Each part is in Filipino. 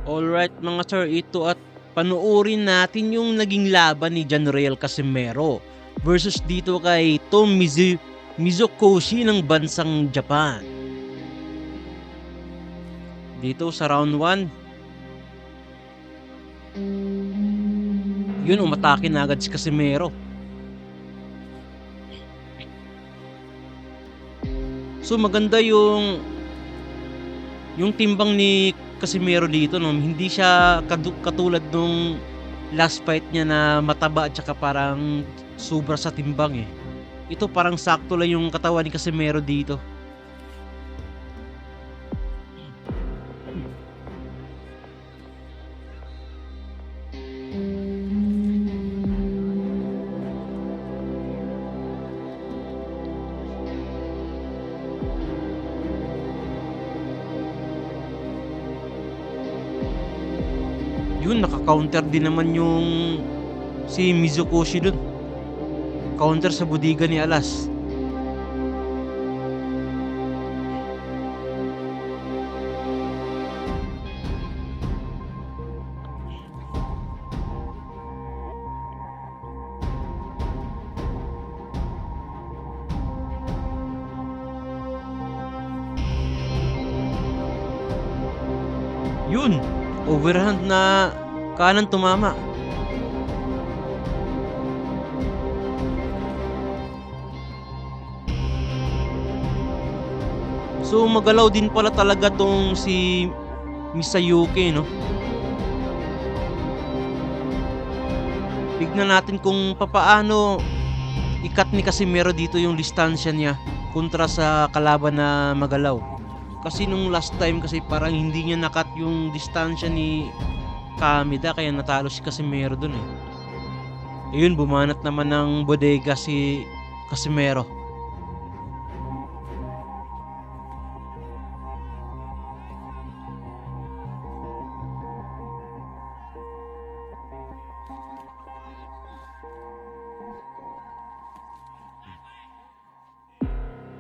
Alright mga sir, ito at panoorin natin yung naging laban ni Janriel Casimero versus dito kay Mizukoshi ng bansang Japan. Dito sa round 1, yun, umatake na agad si Casimero. So maganda yung timbang ni Casimero dito, no? Hindi siya katulad nung last fight niya na mataba at saka parang sobra sa timbang eh. Ito parang sakto lang yung katawan ni Casimero dito. Yun, naka-counter din naman yung si Mizukoshi dun. Counter sa budiga ni Alas. Yun, overhand na kanan tumama. So magalaw din pala talaga tong si Misayuki, no? Tignan natin kung papaano ikat ni Casimero dito yung distansya niya kontra sa kalaban na magalaw. Kasi nung last time kasi parang hindi niya nakat yung distansya ni Kamida kaya natalo si Casimero dun eh. Ayun, bumanat naman ng bodega si Casimero.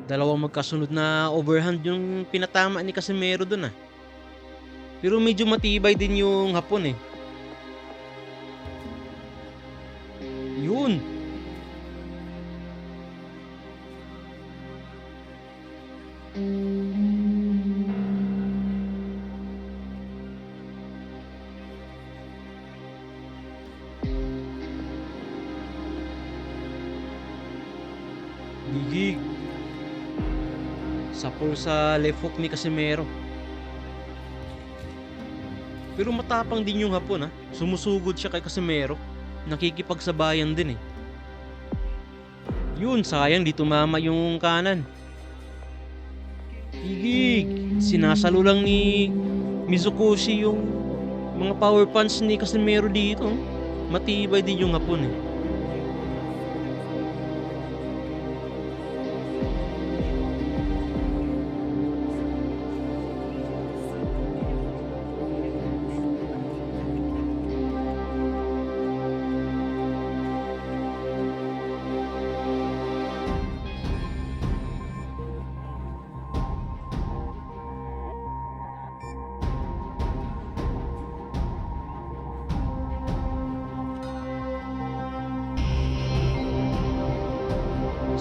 Dalawang magkasunod na overhand yung pinatama ni Casimero dun ah. Pero medyo matibay din yung Hapon eh. Yun. Gigig. Sapol sa left hook ni Casimero. Pero matapang din yung Hapon ah. Sumusugod siya kay Casimero. Nakikipagsabayan din eh. Yun, sayang di tumama yung kanan. Gigig. Sinasalo lang ni Mizukoshi yung mga power punch ni Casimero dito. Matibay din yung Hapon eh.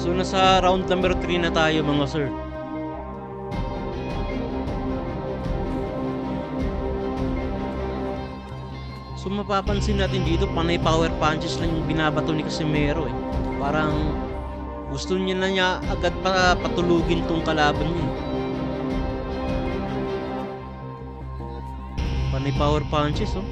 So nasa round number 3 na tayo mga sir. So mapapansin natin dito panay power punches lang yung binabato ni Casimero eh. Parang gusto niya na niya agad patulugin tong kalaban niya. Panay power punches oh.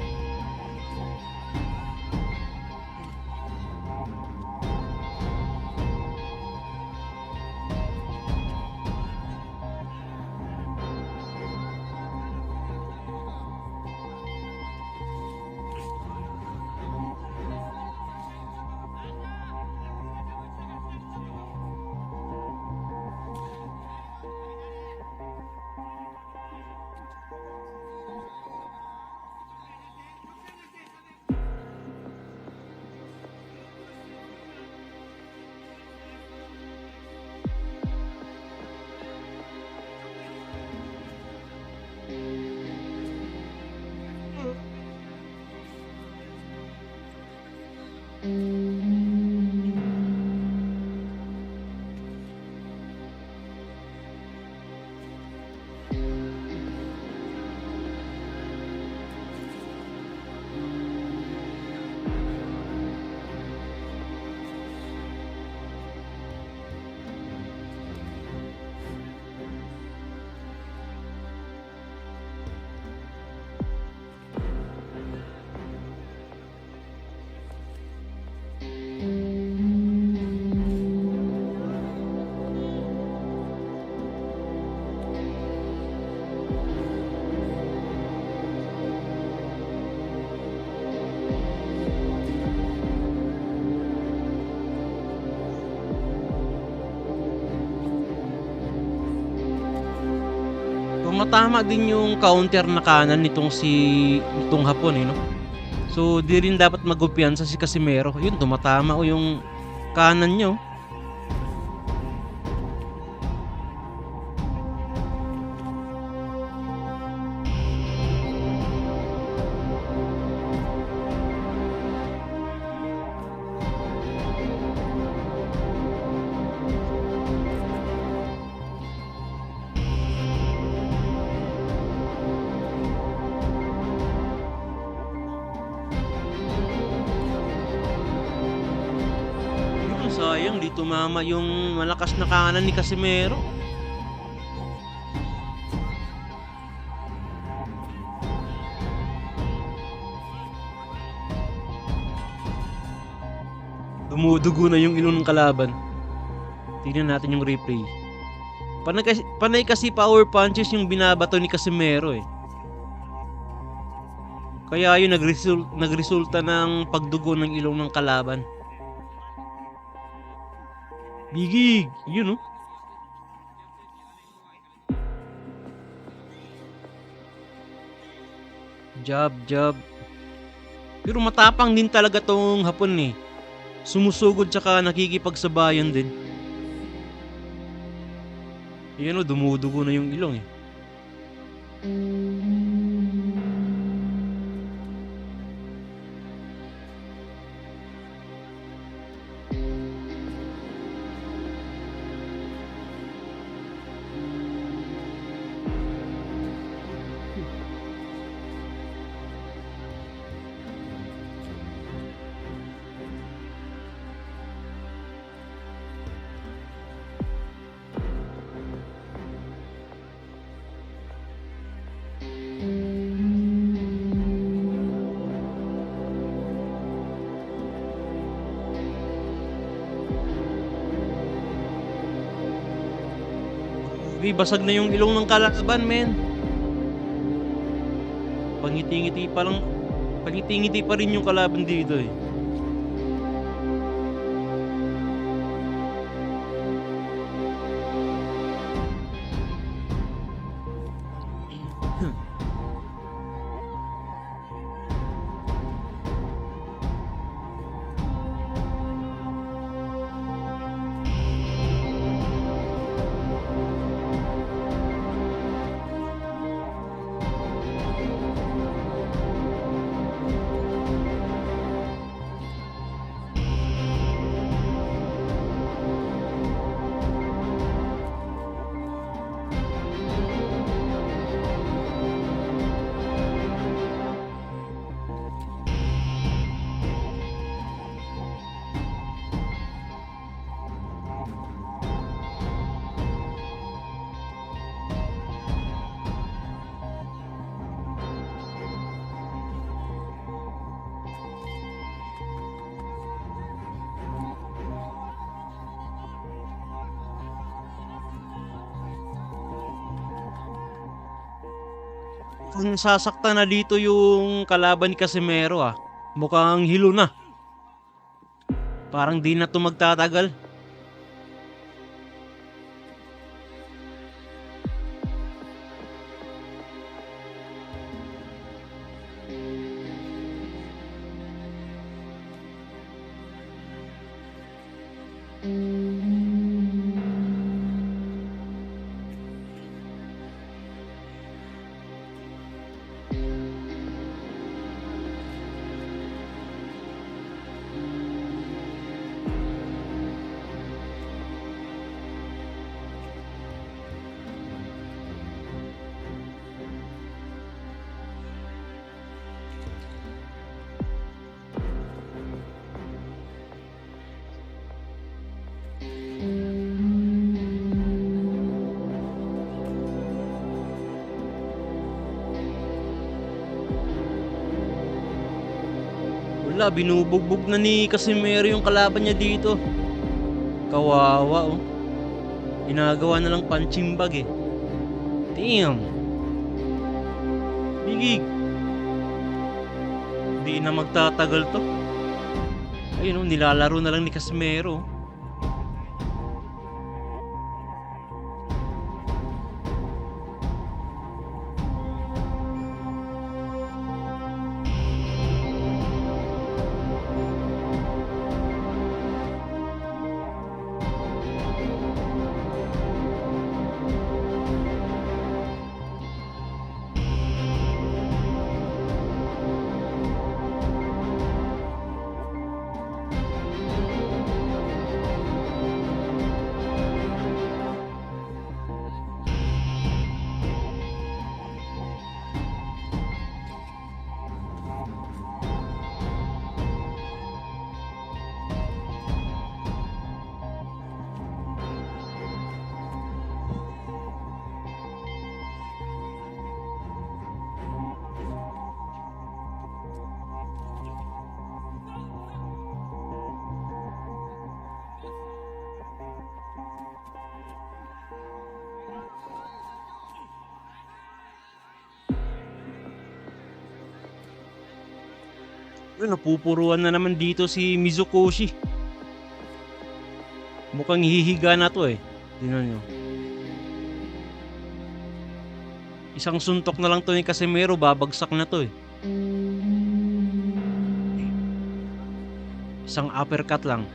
Tumatama din yung counter na kanan nitong Hapon, eh, 'no? So, 'di rin dapat magkumpiyansa si Casimero. Yun, tumatama yung kanan niya, oh. Yun, sayang 'di tumama yung malakas na kanan ni Casimero. Dumudugo na yung ilong ng kalaban. Tingnan natin yung replay. Panay kasi power punches yung binabato ni Casimero, eh. Kaya yun nagresulta ng pagdugo ng ilong ng kalaban. Bigig! Yun, oh. Jab. Pero matapang din talaga tong Hapon, eh. Sumusugod tsaka nakikipagsabayan din. Yan, oh, dumudugo na yung ilong, eh. Basag na yung ilong ng kalaban, men. Pangiti-ngiti pa rin yung kalaban dito, eh. Kung sasaktan na dito yung kalaban ni Casimero, ah. Mukhang hilo na. Parang di na to magtatagal. Wala, binubugbog na ni Casimero yung kalaban niya dito. Kawawa oh. Ginagawa na lang punching bag eh. Damn. Bigig. Di na magtatagal to. Ayun oh, nilalaro na lang ni Casimero. Napupuruan na naman dito si Mizukoshi. Mukhang hihiga na to eh. Tingnan nyo. Isang suntok na lang to ni Casimero, babagsak na to eh. Isang uppercut lang.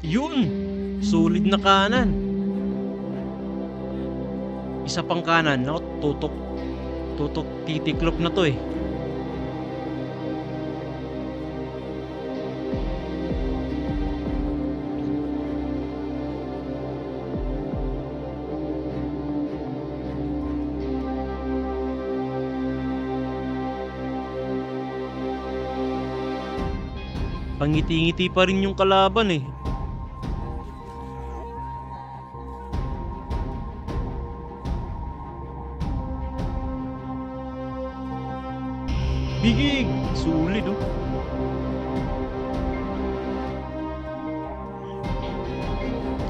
Yun! Solid na kanan. Isa pang kanan. No? Tutok. Tutok titiklop na to eh. Pangiti-ngiti pa rin yung kalaban eh. Bigig! Sulit oh.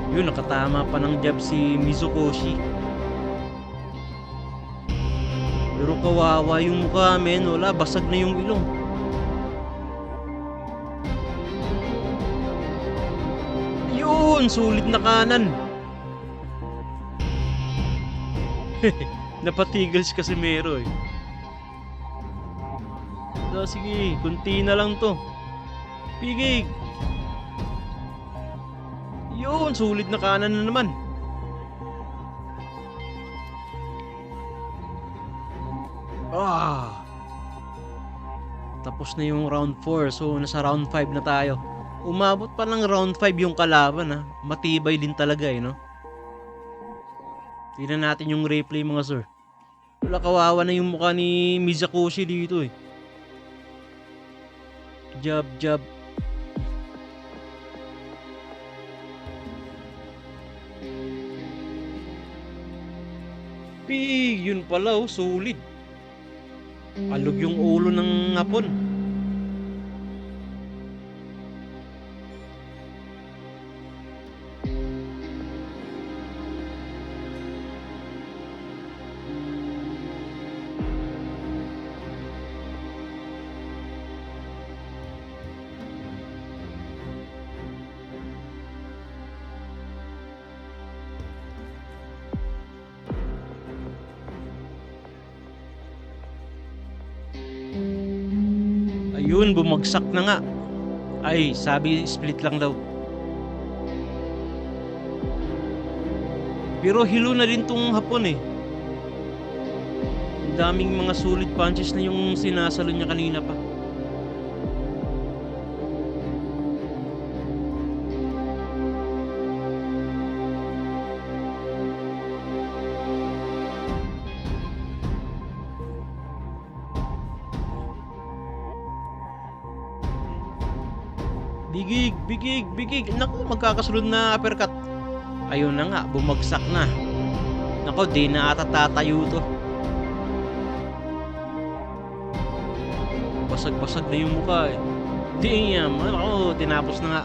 Yun, nakatama pa ng jab si Mizukoshi. Pero kawawa yung mukha, men. Wala, basag na yung ilong. Yun! Sulit na kanan. Napatigil si Casimero eh. Sige, kunti na lang to. Pigig. Yun, sulit na kanan na naman. Tapos na yung round 4. So, nasa round 5 na tayo. Umabot pa ng round 5 yung kalaban ha. Matibay din talaga eh, no? Tingnan natin yung replay mga sir. Wala, kawawa na yung mukha ni Mizukoshi dito eh. Jab, jab. Pig, yun pala oh, solid. Alog yung ulo ng hapon. Ayun, bumagsak na nga. Ay, sabi split lang daw. Pero hilo na rin tong hapon eh. Ang daming mga solid punches na yung sinasalo niya kanina pa. Bigig, bigig, bigig. Naku, magkakasunod na uppercut. Ayun na nga, bumagsak na. Naku, di na ata tatayo to. Basag-basag na yung mukha eh. Damn, ako, tinapos na nga.